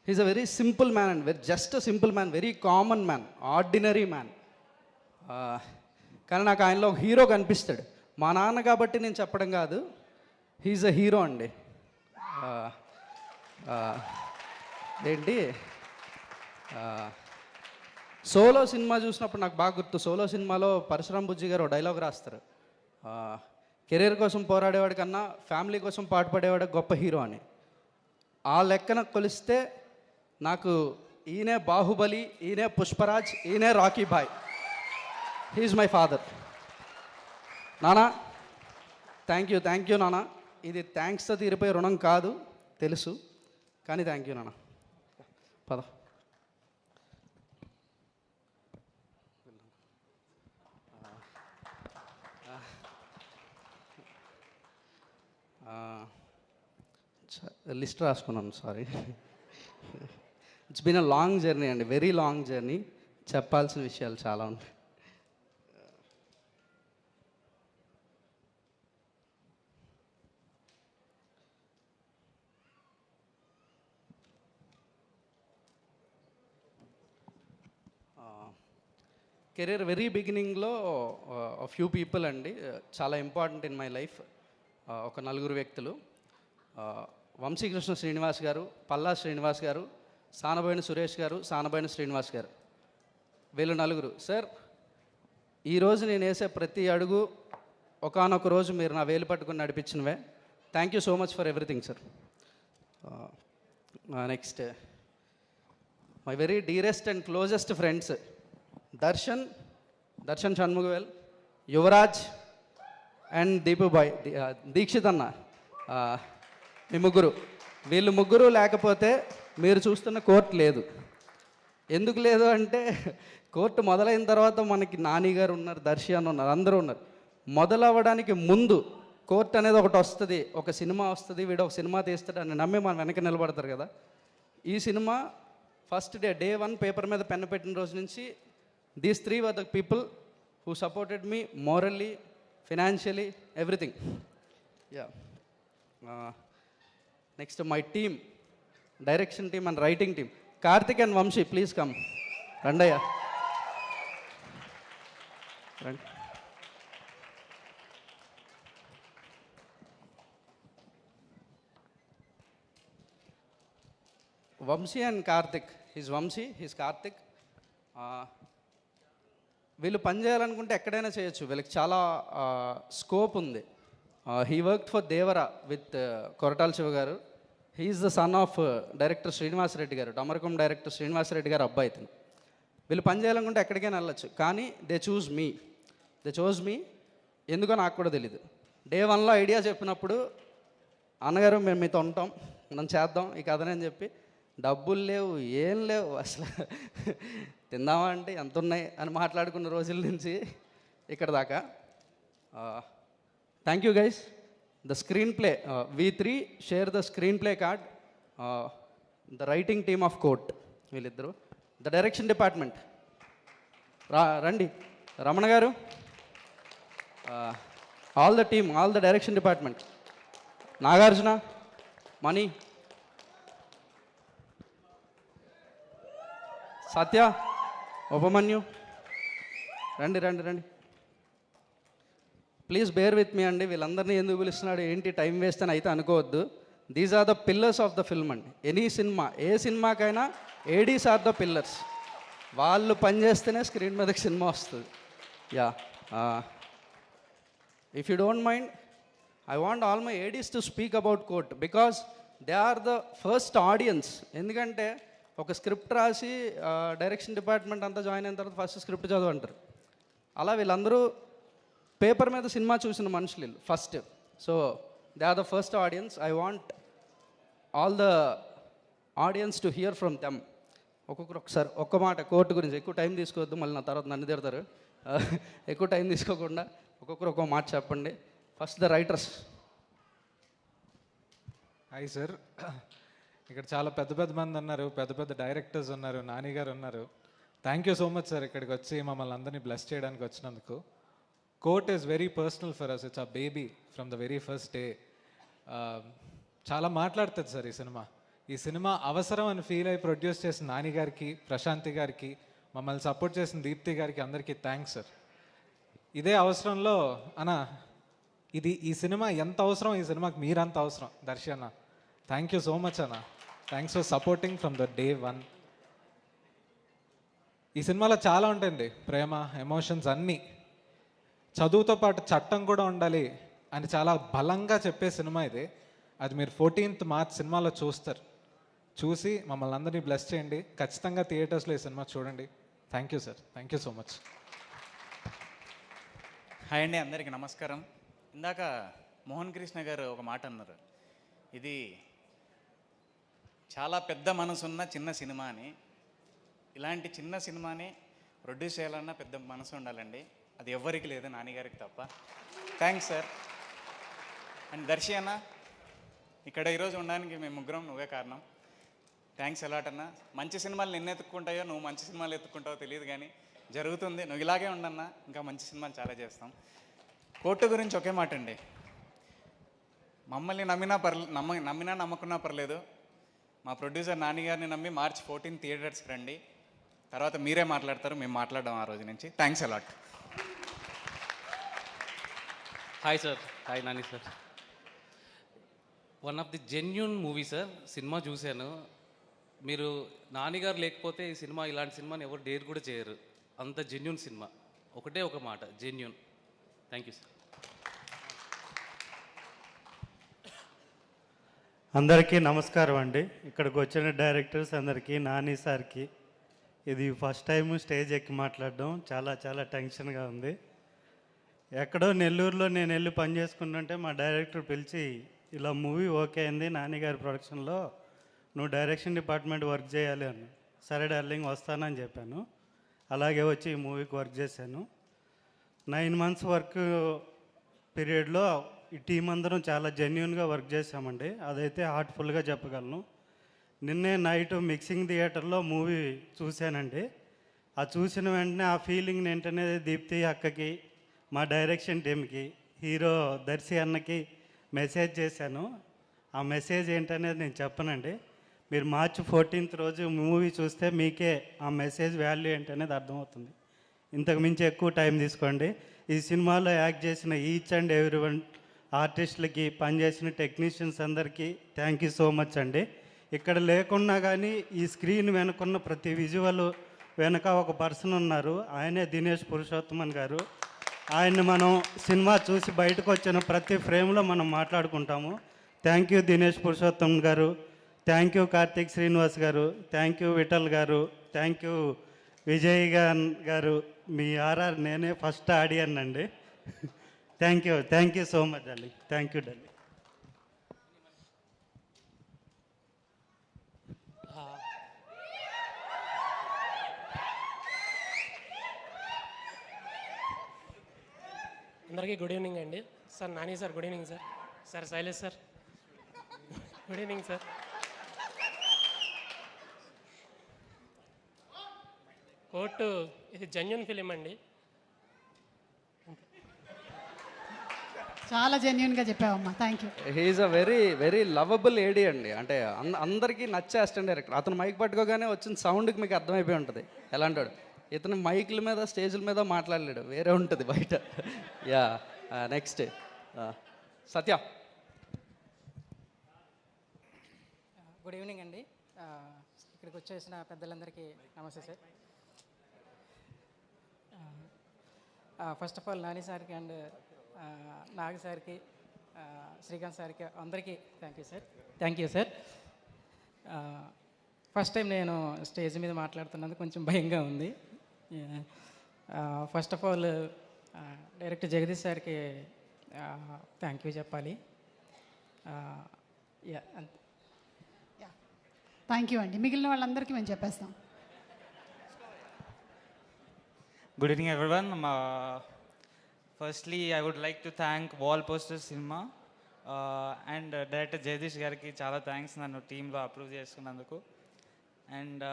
He's a very simple man and just a simple man, very common man, ordinary man. కానీ నాకు ఆయనలో ఒక hero కనిపిస్తాడు. మా నాన్న కాబట్టి నేను చెప్పడం కాదు, హీఈస్ అ హీరో అండి. ఏంటి సోలో సినిమా చూసినప్పుడు నాకు బాగా గుర్తు. సోలో సినిమాలో పరశురామ్ బుజ్జి గారు డైలాగ్ రాస్తారు, కెరీర్ కోసం పోరాడేవాడి కన్నా ఫ్యామిలీ కోసం పాటుపడేవాడు గొప్ప హీరో అని. ఆ లెక్కన కొలిస్తే నాకు ఈయనే బాహుబలి, ఈయనే పుష్పరాజ్, ఈయనే Rocky Bhai. He's my father. నానా థ్యాంక్ యూ నాన్న. ఇది థ్యాంక్స్తో తీరిపోయే రుణం కాదు తెలుసు, కానీ థ్యాంక్ యూ నాన్న. పద. లిస్ట్ రాసుకున్నాను, sorry. It's been a long journey అండి, వెరీ లాంగ్ జర్నీ. చెప్పాల్సిన విషయాలు చాలా ఉంటాయి. కెరీర్ వెరీ బిగినింగ్లో ఫ్యూ పీపుల్ అండి చాలా ఇంపార్టెంట్ ఇన్ మై లైఫ్. ఒక నలుగురు వ్యక్తులు, వంశీకృష్ణ శ్రీనివాస్ గారు, పల్లా శ్రీనివాస్ గారు, సానబోయిన సురేష్ గారు, సానబోయిన శ్రీనివాస్ గారు. వీళ్ళు నలుగురు. సార్, ఈరోజు నేను వేసే ప్రతి అడుగు ఒకానొక రోజు మీరు నా వేలు పట్టుకుని నడిపించినవే. Thank you so much for everything sir. Next my very dearest and closest friends Darshan Shanmugavel, Yuvaraj and Deepubhai, Dikshit అన్న. మీ ముగ్గురు, వీళ్ళు ముగ్గురు లేకపోతే మీరు చూస్తున్న కోర్టు లేదు. ఎందుకు లేదు అంటే, కోర్టు మొదలైన తర్వాత మనకి నాని గారు ఉన్నారు, దర్శి అని ఉన్నారు, అందరూ ఉన్నారు. మొదలవ్వడానికి ముందు కోర్టు అనేది ఒకటి వస్తుంది, ఒక సినిమా వస్తుంది, వీడు ఒక సినిమా తీస్తాడు అని నమ్మి మనం వెనక నిలబడతారు కదా. ఈ సినిమా ఫస్ట్ డే 1 పేపర్ మీద పెన్ను పెట్టిన రోజు నుంచి these 3 were the people who supported me morally, financially, everything. Yeah. Next, my team, direction team and writing team. Karthik and Vamshi, please come. Randaya. Rand. Vamshi and Karthik. He's Vamshi, he's Karthik. వీళ్ళు పని చేయాలనుకుంటే ఎక్కడైనా చేయొచ్చు, వీళ్ళకి చాలా scope ఉంది. He worked for Devara with Koratala Siva గారు. He's the son of director Srinivasa Reddy గారు, డమరకం డైరెక్టర్ శ్రీనివాసరెడ్డి గారు అబ్బాయి ఇతను. వీళ్ళు పని చేయాలనుకుంటే ఎక్కడికైనా వెళ్ళచ్చు, కానీ దే చోజ్ మీ. ఎందుకో నాకు కూడా తెలీదు. డే 1లో ఐడియా చెప్పినప్పుడు, అన్నగారు మేము మీతో ఉంటాం, మనం చేద్దాం ఈ కథనే అని చెప్పి, డబ్బులు లేవు, ఏం లేవు అసలు, తిందామా అంటే ఎంత ఉన్నాయి అని మాట్లాడుకున్న రోజుల నుంచి ఇక్కడ దాకా. Thank you guys. The screen play, we3 share the screen play card. The writing team of court వీళ్ళిద్దరు. ద డైరెక్షన్ డిపార్ట్మెంట్ రండి, రమణ గారు, all the team, all the direction department, Nagarjuna, Mani, Satya, Upamanyu, రండి. ప్లీజ్ బేర్ విత్ మీ అండి. వీళ్ళందరినీ ఎందుకు పిలుస్తున్నాడు ఏంటి time waste అని అయితే అనుకోవద్దు. These are the pillars of the film అండి. ఎనీ సినిమా, ఏ సినిమాకైనా ఏడీస్ ఆర్ ద పిల్లర్స్. వాళ్ళు పనిచేస్తేనే స్క్రీన్ మీదకి సినిమా వస్తుంది. Yeah, if you don't mind, I want all my ADs to speak about court because they are the first audience. ఎందుకంటే ఒక script రాసి డైరెక్షన్ డిపార్ట్మెంట్ అంతా జాయిన్ అయిన తర్వాత ఫస్ట్ స్క్రిప్ట్ చదవంటారు. అలా వీళ్ళందరూ పేపర్ మీద సినిమా చూసిన మనుషులు first. So they are the first audience. I want all the audience to hear from them. ఒకసారి ఒక్క మాట కోర్టు గురించి, ఎక్కువ టైం తీసుకోవద్దు, మళ్ళీ నా తర్వాత నన్ను తిడతారు. ఎక్కువ టైం తీసుకోకుండా ఒక్కొక్కరు ఒక్కొక్క మాట చెప్పండి. First the writers. Hi sir, ఇక్కడ చాలా పెద్ద మంది ఉన్నారు, పెద్ద డైరెక్టర్స్ ఉన్నారు, నాని గారు ఉన్నారు. Thank you so much sir, ఇక్కడికి వచ్చి మమ్మల్ని అందరినీ బ్లెస్ చేయడానికి వచ్చినందుకు. Court is very personal for us. It's a baby from the very first day. చాలా మాట్లాడుతుంది సార్ ఈ సినిమా. ఈ సినిమా అవసరం అని ఫీల్ అయి ప్రొడ్యూస్ చేసిన నాని గారికి, ప్రశాంతి గారికి, మమ్మల్ని సపోర్ట్ చేసిన దీప్తి గారికి అందరికీ థ్యాంక్స్ సార్. ఇదే అవసరంలో అన్న ఈ సినిమా ఎంత అవసరం, ఈ సినిమాకి మీరంత అవసరం దర్శి అన్న. థ్యాంక్ యూ సో మచ్ అన్న. Thanks for supporting from the day 1. ఈ సినిమాలో చాలా ఉంటాయండి, ప్రేమ, ఎమోషన్స్ అన్నీ. చదువుతో పాటు చట్టం కూడా ఉండాలి అని చాలా బలంగా చెప్పే సినిమా ఇది. అది మీరు 14th మార్చ్ సినిమాలో చూస్తారు. చూసి మమ్మల్ని అందరినీ బ్లెస్ చేయండి. ఖచ్చితంగా థియేటర్స్లో ఈ సినిమా చూడండి. Thank you sir. Thank you so much. Hi అండి, అందరికీ నమస్కారం. ఇందాక మోహన్ కృష్ణ గారు ఒక మాట అన్నారు, ఇది చాలా పెద్ద మనసున్న చిన్న సినిమా అని. ఇలాంటి చిన్న సినిమాని ప్రొడ్యూస్ చేయాలన్నా పెద్ద మనసు ఉండాలండి. అది ఎవ్వరికి లేదు, నాన్నగారికి తప్ప. Thanks sir. అండ్ దర్శి అన్న, ఇక్కడ ఈరోజు ఉండడానికి మేము ముగ్గురం నువ్వే కారణం. థ్యాంక్స్ ఎలాట్ అన్న. మంచి సినిమాలు నిన్ను ఎత్తుక్కుంటాయో నువ్వు మంచి సినిమాలు ఎత్తుక్కుంటావో తెలియదు, కానీ జరుగుతుంది. నువ్వు ఇలాగే ఉండన్నా, ఇంకా మంచి సినిమాలు చాలా చేస్తాం. కోర్టు గురించి ఒకే మాట అండి, మమ్మల్ని నమ్మినా నమ్మకున్నా పర్లేదు, మా ప్రొడ్యూసర్ నాని గారిని నమ్మి March 14 థియేటర్స్కి రండి. తర్వాత మీరే మాట్లాడతారు, మేము మాట్లాడడం ఆ రోజు నుంచి. Thanks a lot. Hi sir. Hi Nani sir. One of the genuine movie sir. Cinema చూశాను. మీరు నానిగారు లేకపోతే ఈ సినిమా, ఇలాంటి సినిమాని ఎవరు డేర్ కూడా చేయరు. అంత జెన్యున్ సినిమా. ఒకటే ఒక మాట, జెన్యున్. Thank you sir. అందరికీ నమస్కారం అండి. ఇక్కడికి వచ్చిన డైరెక్టర్స్ అందరికీ, నాని సార్కి, ఇది ఫస్ట్ టైం స్టేజ్ ఎక్కి మాట్లాడడం చాలా చాలా టెన్షన్గా ఉంది. ఎక్కడో నెల్లూరులో నేను వెళ్ళి పని చేసుకుంటుంటే మా డైరెక్టర్ పిలిచి, ఇలా మూవీ ఓకే అయింది నాన్నగారి ప్రొడక్షన్లో, నువ్వు డైరెక్షన్ డిపార్ట్మెంట్ వర్క్ చేయాలి అన్న. సరే డార్లింగ్ వస్తానని చెప్పాను. అలాగే వచ్చి ఈ మూవీకి వర్క్ చేశాను. 9 months వర్క్ పీరియడ్లో ఈ టీం అందరం చాలా జెన్యున్గా వర్క్ చేశామండి. అదైతే హార్ట్ఫుల్గా చెప్పగలను. నిన్నే నైట్ మిక్సింగ్ థియేటర్లో మూవీ చూశానండి. ఆ చూసిన వెంటనే ఆ ఫీలింగ్ ఏంటనే దీప్తి అక్కకి, మా డైరెక్షన్ టీంకి, హీరో దర్శి అన్నకి మెసేజ్ చేశాను. ఆ మెసేజ్ ఏంటనేది నేను చెప్పనండి. మీరు March 14 రోజు మూవీ చూస్తే మీకే ఆ మెసేజ్ వాల్యూ ఏంటనేది అర్థమవుతుంది. ఇంతకు మించి ఎక్కువ టైం తీసుకోండి. ఈ సినిమాలో యాక్ట్ చేసిన ఈచ్ అండ్ ఎవ్రీవన్ ఆర్టిస్టులకి, పనిచేసిన టెక్నీషియన్స్ అందరికీ థ్యాంక్ యూ సో మచ్ అండి. ఇక్కడ లేకున్నా కానీ ఈ స్క్రీన్ వెనుకున్న ప్రతి విజువల్ వెనక ఒక పర్సన్ ఉన్నారు. ఆయనే దినేష్ పురుషోత్తమన్ గారు. ఆయన్ని మనం సినిమా చూసి బయటకు వచ్చిన ప్రతి ఫ్రేమ్లో మనం మాట్లాడుకుంటాము. థ్యాంక్ యూ దినేష్ పురుషోత్తమన్ గారు. థ్యాంక్ యూ కార్తీక్ శ్రీనివాస్ గారు. థ్యాంక్ యూ విఠల్ గారు. థ్యాంక్ యూ విజయ్ గారు. మీ ఆర్ఆర్ నేనే ఫస్ట్ ఆడియన్ అండి. Thank you so much darling. Thank you darling. అందరికీ గుడ్ ఈవినింగ్ అండి. Sir Nani sir good evening sir. Sir Shailesh sir good evening sir. Court ఇది genuine film అండి. చాలా జెన్యున్గా చెప్పావమ్మా. Thank you. He's a very very lovable AD అండి. అంటే అందరికీ నచ్చే అసిస్టెంట్ డైరెక్టర్. అతను మైక్ పట్టుకోగానే వచ్చిన సౌండ్కి మీకు అర్థమైపోయి ఉంటుంది ఎలాంటాడు. ఇతను మైకుల మీద, స్టేజ్ల మీద మాట్లాడలేడు, వేరే ఉంటుంది బయట. యా, నెక్స్ట్ సత్య. గుడ్ ఈవినింగ్ అండి. ఇక్కడికి వచ్చేసిన పెద్దలందరికీ నమస్తే sir. First of all Nani సార్కి అండ్ నాగ్ సార్కి, శ్రీకాంత్ సార్కి అందరికీ thank you sir. Thank you sir. First time నేను స్టేజ్ మీద మాట్లాడుతున్నందుకు కొంచెం భయంగా ఉంది. First of all director Jagadish సార్కి థ్యాంక్ యూ చెప్పాలి. థ్యాంక్ యూ అండి. మిగిలిన వాళ్ళందరికీ మేము చెప్పేస్తాం. Good evening, everyone. Firstly, I would like to thank Wall Posters Cinema and Director Jagdish Gariki చాలా థ్యాంక్స్ నన్ను టీంలో అప్రూవ్ చేసుకున్నందుకు. And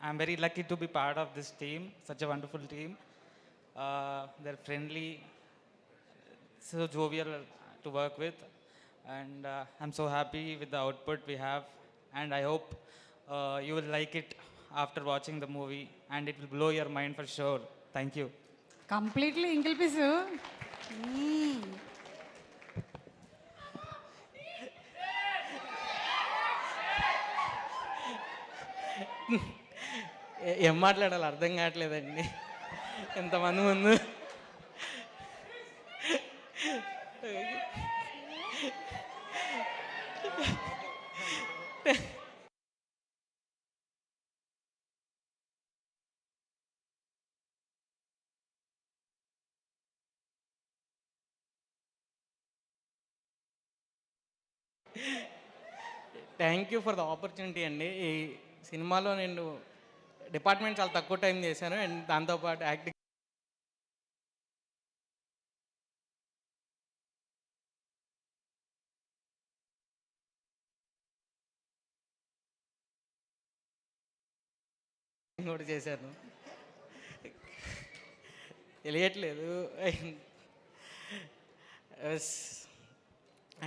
I'm very lucky to be part of this team, such a wonderful team. They're friendly, so jovial to work with. And I'm so happy with the output we have, and I hope you will like it after watching the movie, and it will blow your mind for sure. Thank you. Completely ఇంకిల్ పీసు. ఏం మాట్లాడాలి అర్థం కావట్లేదండి ఎంతమంది ముందు. Thank you for the opportunity అండి. ఈ సినిమాలో నేను డిపార్ట్మెంట్ చాలా తక్కువ టైం చేశాను, అండ్ దాంతోపాటు యాక్టింగ్ కూడా చేశాను. తెలియట్లేదు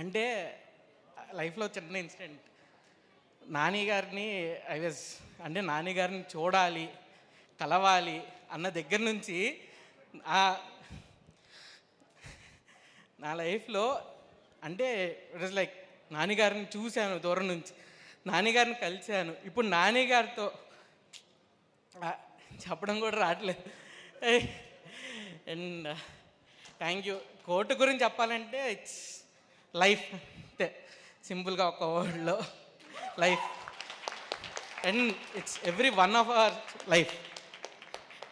అంటే లైఫ్లో చిన్న ఇన్సిడెంట్. నాని గారిని అంటే నాని గారిని చూడాలి, కలవాలి అన్న దగ్గర నుంచి నా లైఫ్లో అంటే ఇట్ ఇస్ లైక్ నాని గారిని చూశాను దూరం నుంచి, నాని గారిని కలిశాను. ఇప్పుడు నాని గారితో చెప్పడం కూడా రావట్లేదు. And thank you. కోర్టు గురించి చెప్పాలంటే ఇట్స్ లైఫ్, అంతే సింపుల్గా ఒక వర్డ్లో life. And it's every one of our life.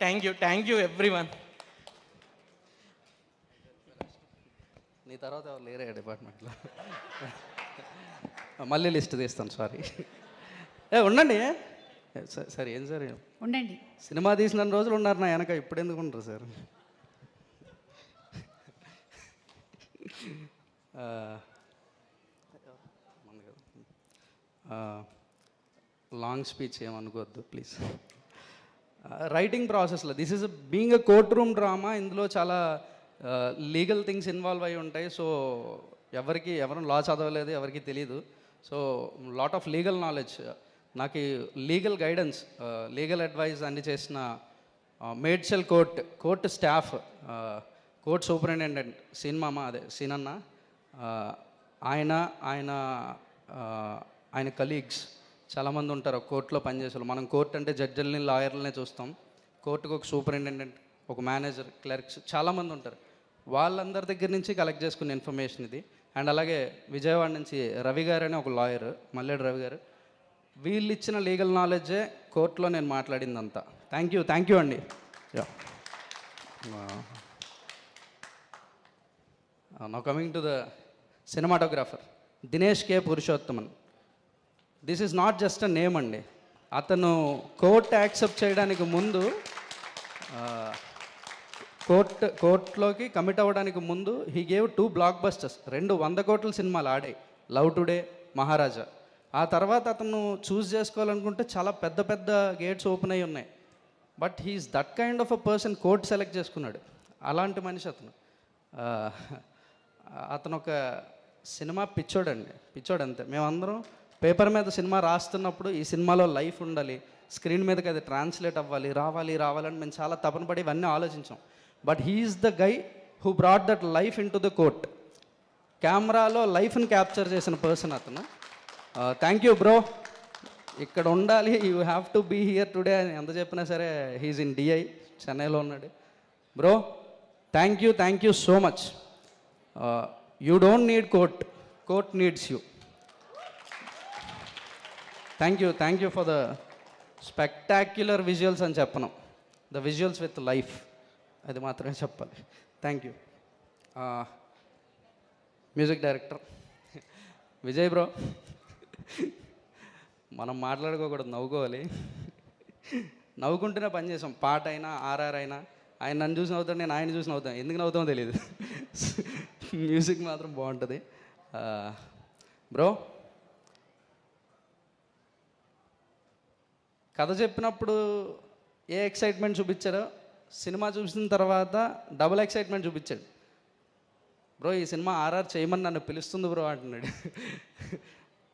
Thank you every one. నీ తర్వాత ఎవరు లేరే డిపార్ట్మెంట్లో. మళ్ళీ లిస్ట్ తీస్తాను, సారీ. ఉండండి సరే. ఏం సార్ ఉండండి. సినిమా తీసిన రోజులు ఉన్నారు నా వెనక, ఇప్పుడు ఎందుకు ఉండరు సార్? లాంగ్ స్పీచ్ ఏమనుకోవద్దు ప్లీజ్. రైటింగ్ ప్రాసెస్లో this is being a court room drama. ఇందులో చాలా లీగల్ థింగ్స్ ఇన్వాల్వ్ అయి ఉంటాయి. సో ఎవరు లా చదవలేదు, ఎవరికి తెలియదు. So lot of legal knowledge. నాకు లీగల్ గైడెన్స్, లీగల్ అడ్వైజ్ అన్ని చేసిన Medchal court staff, court superintendent సీన్మామ, అదే సీనన్న, ఆయన కలీగ్స్ చాలామంది ఉంటారు కోర్టులో పనిచేసేవాళ్ళు. మనం కోర్టు అంటే జడ్జిల్ని, లాయర్లనే చూస్తాం. కోర్టుకు ఒక సూపరింటెండెంట్, ఒక మేనేజర్, క్లర్క్స్ చాలామంది ఉంటారు. వాళ్ళందరి దగ్గర నుంచి కలెక్ట్ చేసుకున్న ఇన్ఫర్మేషన్ ఇది. అండ్ అలాగే విజయవాడ నుంచి రవి గారు అని ఒక లాయర్, మల్లేడు రవి గారు, వీళ్ళు ఇచ్చిన లీగల్ నాలెడ్జే కోర్టులో నేను మాట్లాడిందంతా. థ్యాంక్ యూ అండి. Now coming to the cinematographer Dinesh K Purushothaman. This is not just a name అండి. అతను కోర్ట్ యాక్సెప్ట్ చేయడానికి ముందు, కోర్టులోకి కమిట్ అవ్వడానికి ముందు హీ గేవ్ 2 బ్లాక్ బస్టర్స్, 2 100 కోట్ల సినిమాలు ఆడాయి, లవ్ టుడే, మహారాజా. ఆ తర్వాత అతను చూస్ చేసుకోవాలనుకుంటే చాలా పెద్ద పెద్ద గేట్స్ ఓపెన్ అయ్యి ఉన్నాయి. But he's that kind of a person. Court select చేసుకున్నాడు. అలాంటి మనిషి అతను. అతను ఒక సినిమా పిచ్చోడు అంతే. మేమందరం పేపర్ మీద సినిమా రాస్తున్నప్పుడు ఈ సినిమాలో లైఫ్ ఉండాలి, స్క్రీన్ మీదకి అది ట్రాన్స్లేట్ అవ్వాలి, రావాలని మేము చాలా తపన పడి ఇవన్నీ ఆలోచించాం. But he's the guy who brought that life into the court. కెమెరాలో లైఫ్ని క్యాప్చర్ చేసిన పర్సన్ అతను. Thank you bro. ఇక్కడ ఉండాలి, you have to be here today అని ఎంత చెప్పినా సరే హీఈస్ ఇన్ డిఐ, చెన్నైలో ఉన్నాడు. Bro thank you so much. You don't need court needs you. Thank you for the spectacular visuals అని చెప్పను, ద విజువల్స్ విత్ లైఫ్, అది మాత్రమే చెప్పాలి. Thank you. Music director Vijay bro. మనం మాట్లాడుకోకూడదు, నవ్వుకోవాలి. నవ్వుకుంటూనే పని చేసాం. పాట అయినా ఆర్ఆర్ అయినా ఆయన నన్ను చూసి నవ్వుతాడు, నేను ఆయన చూసి నవ్వుతాను. ఎందుకు నవ్వుతామో తెలియదు. మ్యూజిక్ మాత్రం బాగుంటుంది. బ్రో కథ చెప్పినప్పుడు ఏ ఎక్సైట్మెంట్ చూపించారో సినిమా చూసిన తర్వాత డబుల్ ఎక్సైట్మెంట్ చూపించాడు. బ్రో ఈ సినిమా ఆర్ఆర్ చేయమని నన్ను పిలుస్తుంది బ్రో అంటున్నాడు.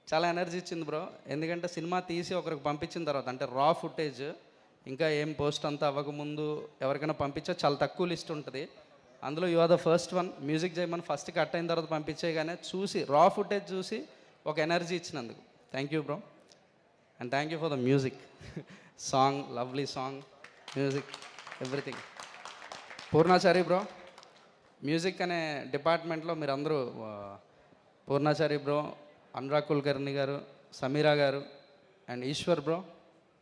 చాలా ఎనర్జీ ఇచ్చింది బ్రో. ఎందుకంటే సినిమా తీసి ఒకరికి పంపించిన తర్వాత అంటే రా ఫుటేజ్ ఇంకా ఏం పోస్ట్ అంతా అవ్వకముందు ఎవరికైనా పంపించా చాలా తక్కువ లిస్ట్ ఉంటుంది. అందులో you are the first one. Music చేయమని ఫస్ట్ కట్ అయిన తర్వాత పంపించేయగానే చూసి రా ఫుటేజ్ చూసి ఒక ఎనర్జీ ఇచ్చినందుకు thank you bro. And thank you for the music. Song, lovely song, music, everything. Purnachari bro, music అనే డిపార్ట్మెంట్లో మీరందరూ పూర్ణాచారి బ్రో, అనురాగ్ కుల్కర్ణి గారు, సమీరా గారు అండ్ ఈశ్వర్ బ్రో,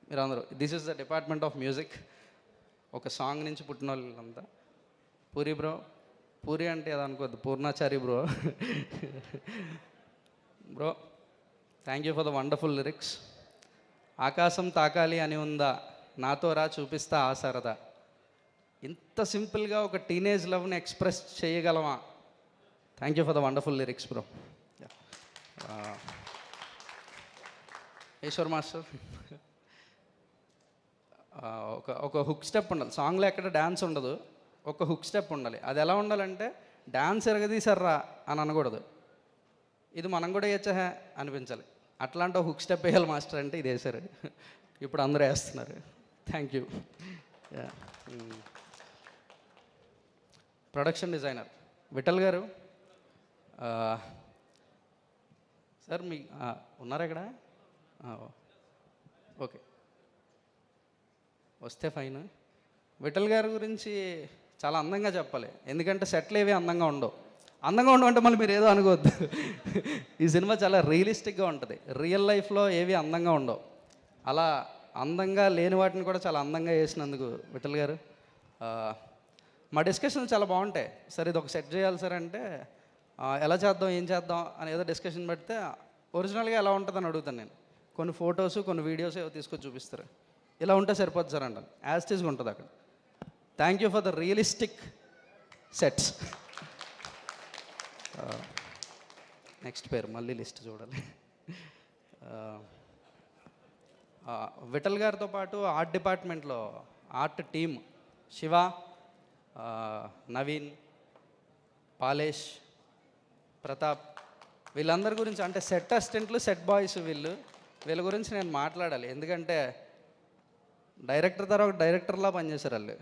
మీరందరూ this is the department of music. ఒక సాంగ్ నుంచి పుట్టిన వాళ్ళంతా. పూరి బ్రో, పూరి అంటే అది అనుకోద్దు, Purnachari bro. Bro thank you for the wonderful lyrics. ఆకాశం తాకాలి అని ఉందా, నాతో రా చూపిస్తా ఆ సరదా. ఇంత సింపుల్గా ఒక టీనేజ్ లవ్ని ఎక్స్ప్రెస్ చేయగలమా? Thank you for the wonderful lyrics bro. Eshwar master, ఒక హుక్ స్టెప్ ఉండాలి సాంగ్లో. ఎక్కడ డ్యాన్స్ ఉండదు, ఒక హుక్ స్టెప్ ఉండాలి. అది ఎలా ఉండాలంటే డ్యాన్స్ ఎరగదీసారా అని అనకూడదు, ఇది మనం కూడా వేయచ్చా అనిపించాలి. అట్లాంటి హుక్ స్టెప్ వేయాలి మాస్టర్ అంటే ఇది వేసారు. ఇప్పుడు అందరూ వేస్తున్నారు. Thank you. Production designer Vittal garu. Sir మీ ఉన్నారా ఇక్కడ? ఓకే, వస్తే ఫైన్. విఠల్ గారి గురించి చాలా అందంగా చెప్పాలి, ఎందుకంటే సెట్లు ఏవి అందంగా ఉండవు. అందంగా ఉండవంటే మళ్ళీ మీరు ఏదో అనుకోవద్దు. ఈ సినిమా చాలా రియలిస్టిక్గా ఉంటుంది. రియల్ లైఫ్లో ఏవి అందంగా ఉండవు. అలా అందంగా లేని వాటిని కూడా చాలా అందంగా చేసినందుకు విఠల్ గారు. మా డిస్కషన్లు చాలా బాగుంటాయి. సార్ ఇది ఒక సెట్ చేయాలి సార్ అంటే ఎలా చేద్దాం, ఏం చేద్దాం అని ఏదో డిస్కషన్ పెడితే ఒరిజినల్గా ఎలా ఉంటుందని అడుగుతాను నేను. కొన్ని ఫొటోస్, కొన్ని వీడియోస్ ఏవో తీసుకొచ్చి చూపిస్తారు. ఇలా ఉంటే సరిపోద్ది సార్ అంటాను. యాజ్ టీజ్గా ఉంటుంది అక్కడ. Thank you for the realistic sets. Next పేరు మళ్ళీ లిస్ట్ చూడాలి. విఠల్ గారితో పాటు ఆర్ట్ డిపార్ట్మెంట్లో ఆర్ట్ టీమ్ శివ, నవీన్, పాలేష్, ప్రతాప్, వీళ్ళందరి గురించి అంటే సెట్ అసిస్టెంట్లు, సెట్ బాయ్స్, వీళ్ళ గురించి నేను మాట్లాడాలి. ఎందుకంటే డైరెక్టర్ తర్వాత డైరెక్టర్లా పనిచేశారు వాళ్ళు.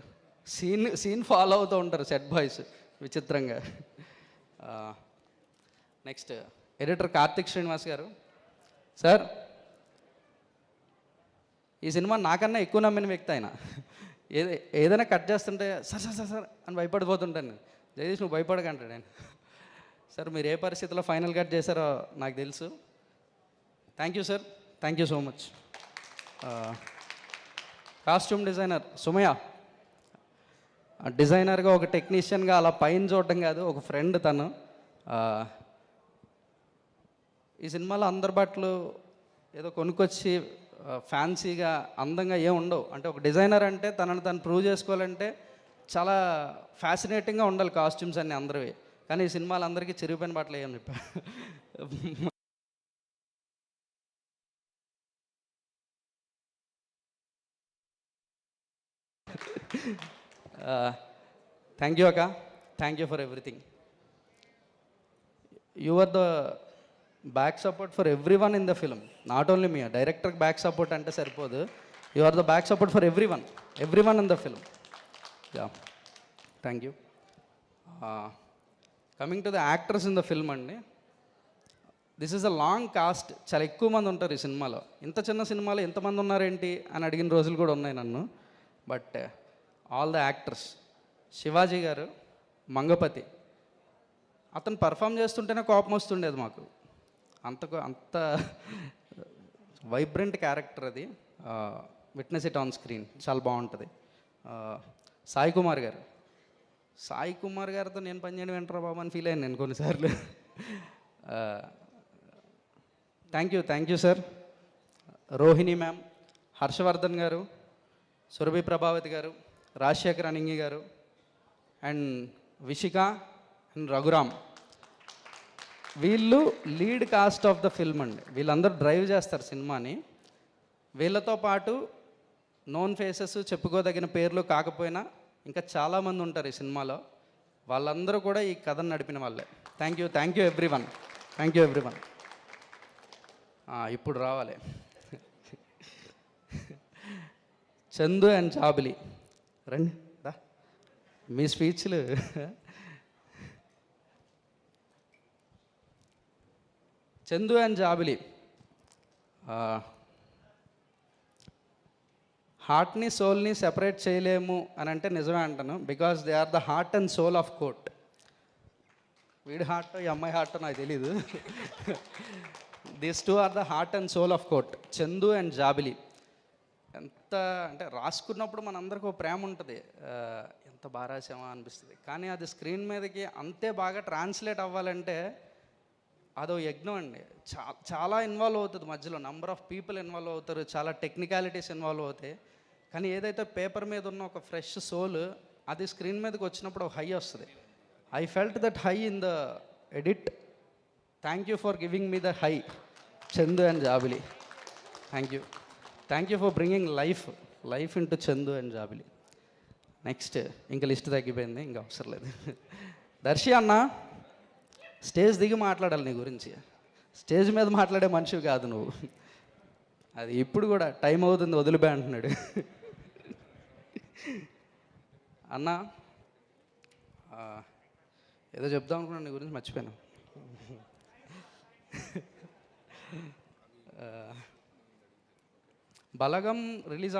సీన్ ఫాలో అవుతూ ఉంటారు సెట్ బాయ్స్ విచిత్రంగా. నెక్స్ట్ ఎడిటర్ కార్తిక్ శ్రీనివాస్ గారు. సార్ ఈ సినిమా నాకన్నా ఎక్కువ నమ్మిన వ్యక్తి ఆయన. ఏదైనా కట్ చేస్తుంటే సార్ సార్ సార్ సార్ అని భయపడిపోతుంటాను నేను. జగదీష్ నువ్వు భయపడకంటాడు నేను. సార్ మీరు ఏ పరిస్థితిలో ఫైనల్ కట్ చేశారో నాకు తెలుసు. Thank you sir, thank you so much. Costume designer Sumayya. డిజైనర్గా ఒక టెక్నీషియన్గా అలా పైన చూడటం కాదు, ఒక ఫ్రెండ్ తను. ఈ సినిమాలో అందరి బట్టలు ఏదో కొనుక్కొచ్చి ఫ్యాన్సీగా అందంగా ఏం ఉండవు. అంటే ఒక డిజైనర్ అంటే తనను తను ప్రూవ్ చేసుకోవాలంటే చాలా ఫ్యాసినేటింగ్గా ఉండాలి కాస్ట్యూమ్స్ అన్నీ అందరివి. కానీ ఈ సినిమాలు అందరికీ చిరిగిపోయిన బట్టలు ఏమని చెప్పా. థ్యాంక్ యూ అక్క, thank you for everything. You are the back support for every one in the film, not only me. డైరెక్టర్కి బ్యాక్ సపోర్ట్ అంటే సరిపోదు, you are the back support for every one in the film. Yeah, thank you. Coming to the actors in the film అండి, this is a long cast. చాలా ఎక్కువ మంది ఉంటారు ఈ సినిమాలో. ఇంత చిన్న సినిమాలో ఎంతమంది ఉన్నారేంటి అని అడిగిన రోజులు కూడా ఉన్నాయి నన్ను. But all the actors, Shivaji గారు, మంగపతి, అతను పర్ఫామ్ చేస్తుంటేనే కోపం వస్తుండేది మాకు. అంత వైబ్రెంట్ క్యారెక్టర్ అది. విట్నెస్ ఇట్ ఆన్ స్క్రీన్, చాలా బాగుంటుంది. సాయి కుమార్ గారితో నేను పనిచేయడం వెంటరా బాబు అని ఫీల్ అయ్యాను నేను కొన్నిసార్లు. Thank you sir. Rohini ma'am, Harshavardhan garu, Surabhi Prabhavati గారు, రాజశేఖర్ అనింగి గారు అండ్ విషిక అండ్ రఘురామ్, వీళ్ళు lead cost of the film అండి. వీళ్ళందరూ డ్రైవ్ చేస్తారు సినిమాని. వీళ్ళతో పాటు నోన్ ఫేసెస్, చెప్పుకోదగిన పేర్లు కాకపోయినా ఇంకా చాలామంది ఉంటారు ఈ సినిమాలో. వాళ్ళందరూ కూడా ఈ కథను నడిపిన వాళ్ళే. Thank you everyone. Thank you everyone. ఇప్పుడు రావాలి. చందు అండ్ జాబిలి రండి రా, మీ స్పీచ్లు. చందు అండ్ జాబిలి హార్ట్ని సోల్ని సెపరేట్ చేయలేము అని అంటే నిజమే అంటాను. Because they are the heart and soul of court. వీడి హార్ట్ ఈ అమ్మాయి హార్ట్ నాకు తెలీదు. These two are the heart and soul of court, Chandu and Jabili. ఎంత అంటే రాసుకున్నప్పుడు మనందరికీ ఒక ప్రేమ ఉంటుంది, ఎంత బాగా రాసామా అనిపిస్తుంది. కానీ అది స్క్రీన్ మీదకి అంతే బాగా ట్రాన్స్లేట్ అవ్వాలంటే అదో యజ్ఞం అండి. చాలా ఇన్వాల్వ్ అవుతుంది మధ్యలో, నంబర్ ఆఫ్ పీపుల్ ఇన్వాల్వ్ అవుతారు, చాలా టెక్నికాలిటీస్ ఇన్వాల్వ్ అవుతాయి. కానీ ఏదైతే పేపర్ మీద ఉన్న ఒక ఫ్రెష్ సోల్ అది స్క్రీన్ మీదకి వచ్చినప్పుడు ఒక హై వస్తుంది. I felt that high in the edit. Thank you for giving me the high, Chandu and Jabili. Thank you for bringing life into Chandu and Jabili. Next ఇంకా లిస్ట్ తగ్గిపోయింది, ఇంకా అవసరం లేదు. దర్శి అన్న, స్టేజ్ దిగి మాట్లాడాలి నీ గురించి. స్టేజ్ మీద మాట్లాడే మనిషివి కాదు నువ్వు. అది ఇప్పుడు కూడా టైం అవుతుంది వదిలిపోయి అంటున్నాడు. అన్న ఏదో చెప్దాం అనుకున్నాను నీ గురించి, మర్చిపోయాను. బలగం రిలీజ్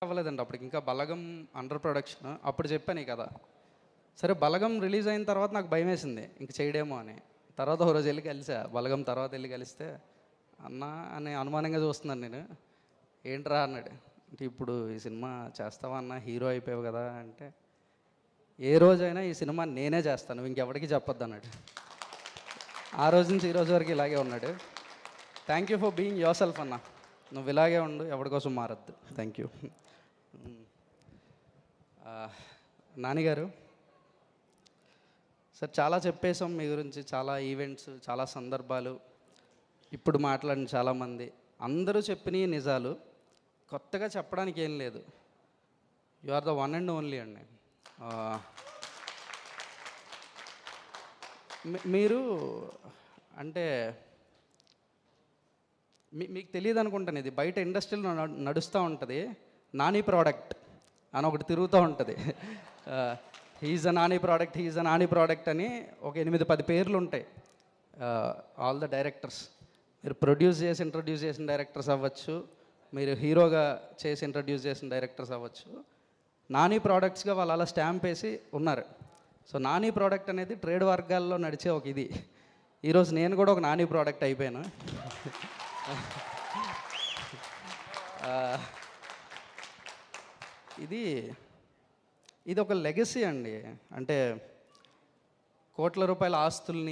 అవ్వలేదండి అప్పటికి, ఇంకా బలగం అండర్ ప్రొడక్షన్. అప్పుడు చెప్పాను ఈ కదా. సరే బలగం రిలీజ్ అయిన తర్వాత నాకు భయం వేసింది ఇంక చేయడేమో అని. తర్వాత ఒక రోజు వెళ్ళి కలిసా, బలగం తర్వాత వెళ్ళి కలిస్తే అన్న అని అనుమానంగా చూస్తున్నాను నేను. ఏంట్రా అన్నాడు. అంటే ఇప్పుడు ఈ సినిమా చేస్తావా అన్న, హీరో అయిపోయావు కదా అంటే, ఏ రోజైనా ఈ సినిమా నేనే చేస్తాను, నువ్వు ఇంకెవరికి చెప్పొద్దు అన్నాడు. ఆ రోజు నుంచి ఈ రోజు వరకు ఇలాగే ఉన్నాడు. Thank you for being yourself అన్న. నువ్వు ఇలాగే ఉండు, ఎవరి కోసం మారద్దు. Thank you. నానిగారు సార్, చాలా చెప్పేశాం మీ గురించి, చాలా ఈవెంట్స్, చాలా సందర్భాలు, ఇప్పుడు మాట్లాడిన చాలామంది, అందరూ చెప్పినవి నిజాలు, కొత్తగా చెప్పడానికి ఏం లేదు. You are the one and only అండి. మీరు అంటే మీకు తెలియదు అనుకుంటాను, ఇది బయట ఇండస్ట్రీలో నడుస్తూ ఉంటుంది. నాని ప్రోడక్ట్ అని ఒకటి తిరుగుతూ ఉంటుంది. హీఈస్ అ నాని ప్రోడక్ట్ అని ఒక 8-10 పేర్లు ఉంటాయి. ఆల్ ద డైరెక్టర్స్, మీరు ప్రొడ్యూస్ చేసి ఇంట్రడ్యూస్ చేసిన డైరెక్టర్స్ అవ్వచ్చు, మీరు హీరోగా చేసి ఇంట్రడ్యూస్ చేసిన డైరెక్టర్స్ అవ్వచ్చు. నాని ప్రోడక్ట్స్గా వాళ్ళు అలా స్టాంప్ వేసి ఉన్నారు. సో నాని ప్రోడక్ట్ అనేది ట్రేడ్ వర్గాల్లో నడిచే ఒక ఇది. ఈరోజు నేను కూడా ఒక నాని ప్రోడక్ట్ అయిపోయాను. ఇది ఒక లెగసీ అండి. అంటే కోట్ల రూపాయల ఆస్తుల్ని